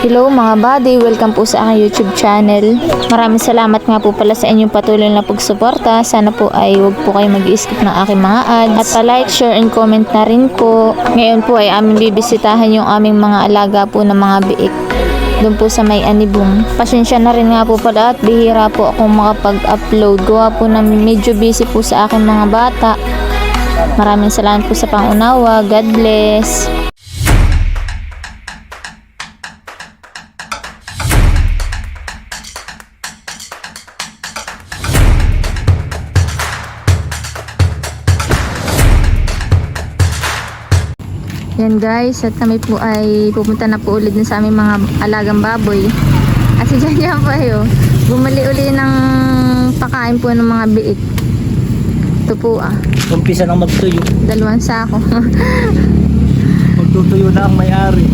Hello mga buddy, welcome po sa aking YouTube channel. Maraming salamat nga po pala sa inyong patuloy na pagsuporta. Sana po ay huwag po kayo mag-skip ng aking mga ads. At pa-like, share, and comment na rin po. Ngayon po ay aming bibisitahan yung aming mga alaga po ng mga biik. Doon po sa may Anibong. Pasensya na rin nga po pala at bihira po akong makapag-upload. Gawa po na medyo busy po sa aking mga bata. Maraming salamat po sa pangunawa. God bless. Yan guys, at kami po ay pupunta na po ulit sa aming mga alagang baboy. At si Janjan po ayo, bumali uli ng pakain po ng mga biik. Ito po Umpisa nang magtuyo. 2 sako. Magtutuyo na ang may-ari.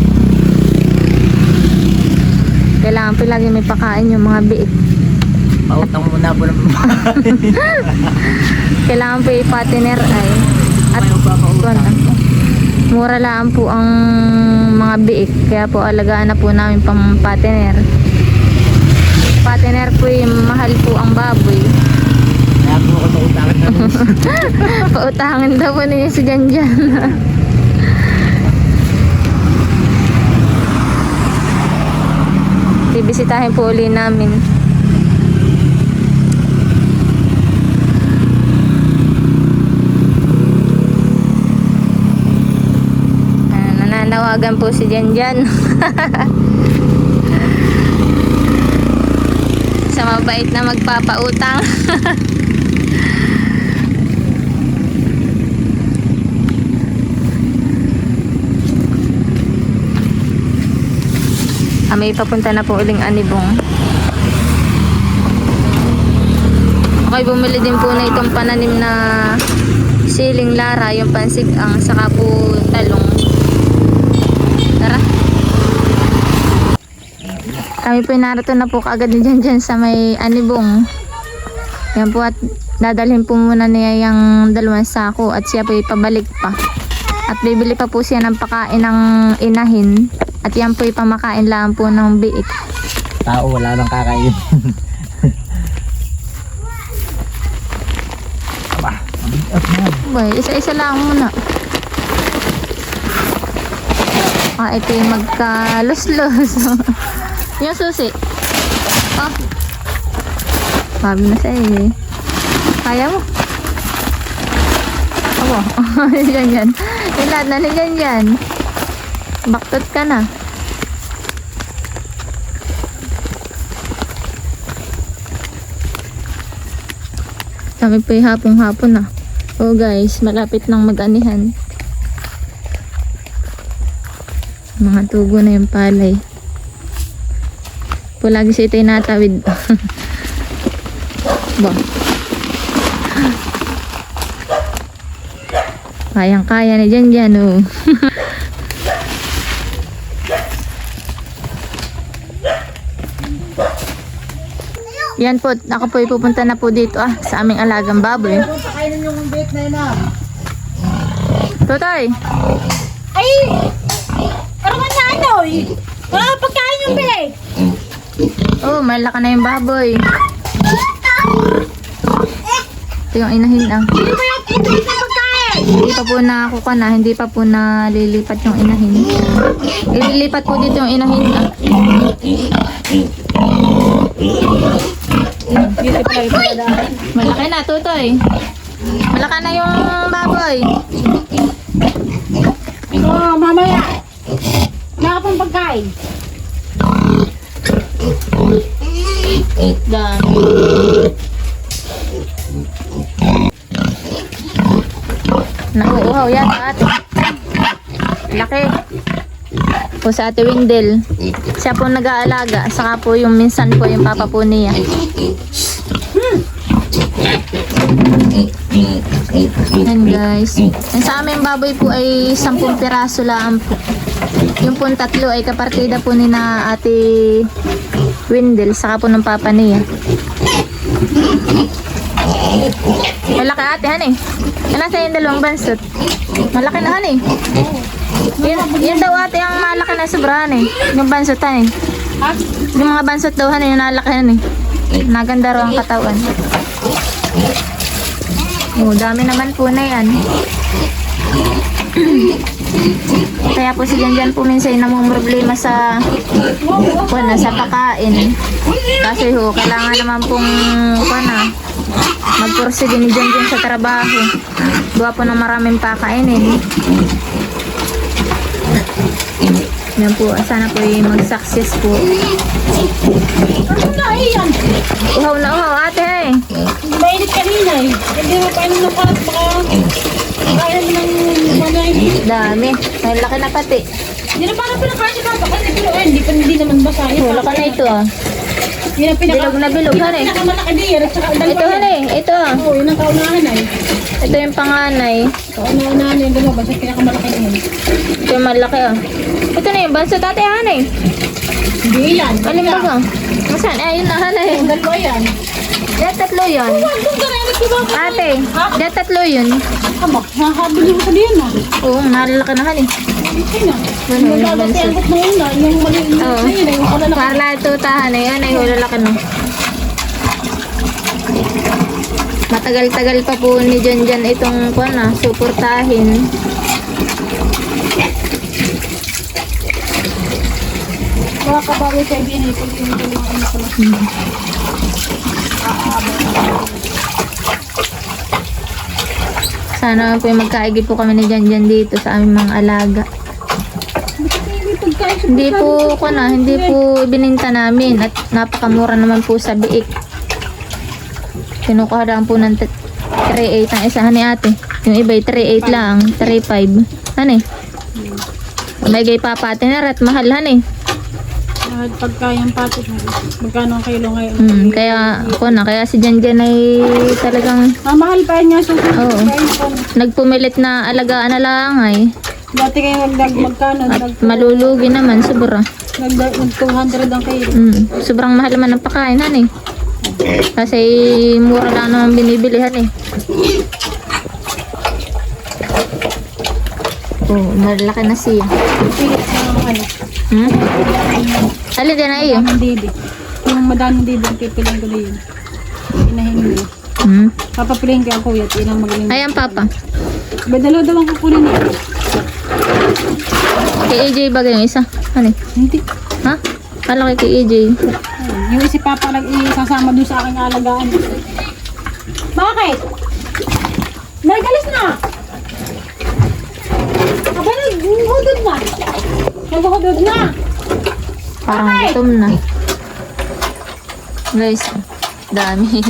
Kailangan po lagi may pakain yung mga biik. Pautang muna po ng Kailangan po i-patiner ay. At mura lang po ang mga biik, kaya po alagaan na po namin pang patiner. Patiner po yung mahal po ang baboy. Kaya po ako pautangin na Pautangin daw po niya si Janjan. Bibisitahin po uli namin. Nananawagan po si Janjan. Sa mabait na magpapautang. May papunta na po uling Anibong. Okay, bumili din po na itong pananim na siling lara, yung pansigang, saka po talong. Tara. Kami po narito na po kaagad ni Janjan sa may Anibong. Yan po, at dadalhin po muna niya yung 2 sako at siya po ipabalik pa. At bibili pa po siya ng pakain ng inahin. At yan po ipamakain lang po ng biik. tao, wala nang kakain. Aba, mabigat na. Boy, isa-isa lang muna. Ito yung magka-los-los. Yung susi. Oh. Sabi na sa'yo eh. Kaya mo? Abo. Ganyan. Yung lahat na ni Janjan. Baktot ka na. Kami po yung hapong-hapon na. Oh guys, malapit nang mag-anihan. Mga tugo na yung palay. Po lagi siya ito'y natawid. Ba. Kayang-kaya ni Janjan oh. Yan po, ako po ipupunta na po dito sa aming alagang baboy. Pakainin yung bait na yun Totoy! Ay! Karoon na ano eh! Pagkain yung bait! Oh, malaki na yung baboy. Ito yung inahin Hindi ba yung titilis na pagkain? Hindi pa po nakuha na, hindi pa po nalilipat yung inahin. Ililipat po dito yung inahin Malaki na, Tutoy. Malaki na yung baboy. Mamaya! Wala ka pang pagkain. Dan. Nauuhaw yan, ate. Laki. Po sa ate Windel. Siya po nag-aalaga. Saka po yung minsan po yung papa po niya. Yan guys. Yan sa aming baboy po ay 10 piraso lang po. Yung po 3 ay kapartida po ni na ate Windel. Saka po ng papa niya. Malaki ate, han eh. Ano sa yung dalawang bansot? Malaki na eh. Yan daw ate ang malaki na sobrahan eh. Yung bansotan eh. Ha? Yung mga bansot daw eh, yung nalakihan eh. Naganda raw ang katawan. Oh, dami naman po na yan. Kaya po si Janjan po minsan namumroblema sa sa pakain. Kasi ho, kailangan naman pong magpursige ni Janjan sa trabaho. Gawa po ng maraming pakainin. Yan po, sana po yung mag-success po. Ano na yan? Uhaw na uhaw ate eh. Mainit kanina eh. Hindi mo pa inom ng parat baka kaya mo ng manay. Dami. May laki na pati. Hindi na parang pinakasin ka. Baka hindi naman basa. Wala ka na ito ah. Yun ang Bilog na bilog han eh. pinakamalaki diyan. At saka dalawa Ito han eh. Ito ah. Oo, yun ang kaunahan ay. Ito yung panganay. Kaunahan yung dalawa. Basta pinakamalaki diyan. Ito yung malaki ah. Ito na yung banso dati han eh. Hindi yan. Alin ba ka? Masan? Ayun na han eh. Dalawa yan. Yan tatlo yun. Doon ka rin nagsibaw. Ate, yan tatlo yun. Aba, nakakabili mo sa diyan na. Oo, nalalaki na han eh. Okay na. Ano Yung yung lalaki banso? ang na una. Yung maliit na Oo. sa'yo na. Yung kalalaki. Para ito tahan eh. Yan ay hulalaki na. Matagal-tagal pa po ni Janjan itong suportahin. Mga kabawi sa ibinay. Pag pinigil yung ano pala. Sana po yung magkaigi po kami ni Janjan dito sa aming mga alaga. Hindi po hindi po ibininta namin at napakamura naman po sa biik. Kinukuha lang po ng 3.8 ang isa ni ate. Yung iba 3.8 lang, 3.5. Ano eh? May gay papate na rat mahal han eh. Pagkayang patot na. Magkano ang kilo ngayon? Kaya kaya si Janjan ay talagang Mahal pa yan nga siya. Oo. Nagpumilit na alagaan na lang ay. Dati kayo magkano? At malulugi naman sobra. Nag 200 ang kilo. Sobrang mahal naman ang pakain han eh. Kasi mura lang naman binibilihan eh. Oh, malaki na siya. Tingit sa mga ano. Alin din na iyo? Madaming didi. Yung madaming didi ang pipiliin ko na yun. Inahin mo. Papapiliin ko ang kuya. Yun ang magaling. Ayan papa. Dalawa-dalawang kukunin niya. Kay AJ bagay yung isa. Ano eh? Hindi. Ha? Kala kay AJ. Ayun. Yung si Papa nag-isasama dun sa aking alagaan. Bakit? Nagalis na! Aba, nag-hudod na! Nag-hudod na! Parang gutom na. Guys, dami.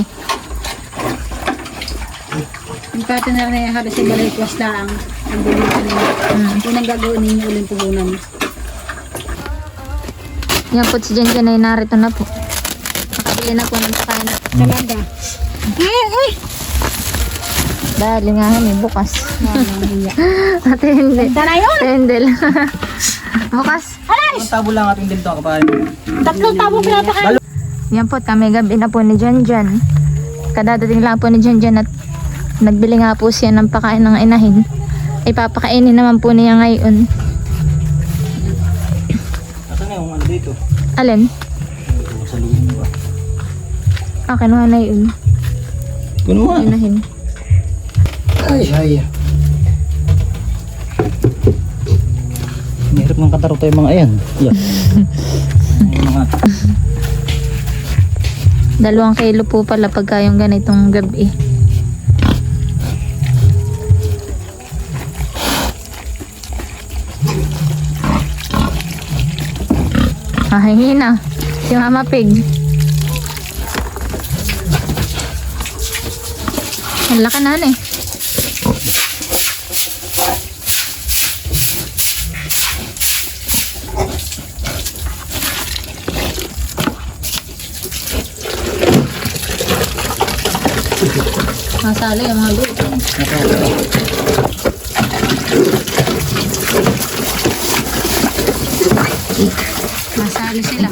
Yung partner na yung halos si Balikwas lang. Ang bulitan niya. Unang gagawin niya yung uling puhunan. Yan po si Janjan ay narito na po. Nakabili na po ng pakain na. Talaga. Ay! Dahil nga kami bukas. Ay! Ate hindi. Tara yun! Ate hindi lang. Bukas. Alas! Ang tabo lang ating dito kapag. Tatlong tabo pinapakain. Yan po, kami gabi na po ni Janjan. Kadadating lang po ni Janjan at nagbili nga po siya ng pakain ng inahin. Ipapakainin naman po niya ngayon. Asa na yung ano dito? Alin? Sa lumin ba? Kinuha na yun. Kuno mo. Inahin. Ay. Mahirap ng kataro tayo mga ayan. Yeah. Mga 2 kilo po pala pagka yung ganitong gabi. Hina. Si Mama Pig. Ang laki na eh. Masali yung mga luto. Masali sila.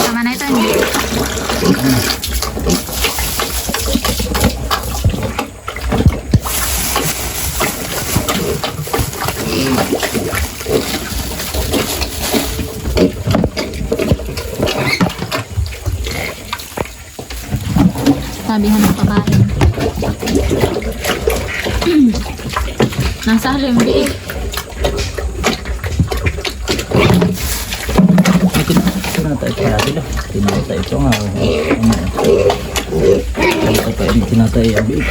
Tama na ito, hindi. Sabihan ng kakain. Nasa yung biig. Tinatay pa natin ah. Tinatay ito nga. Tinatay pa yung tinatay ang biig.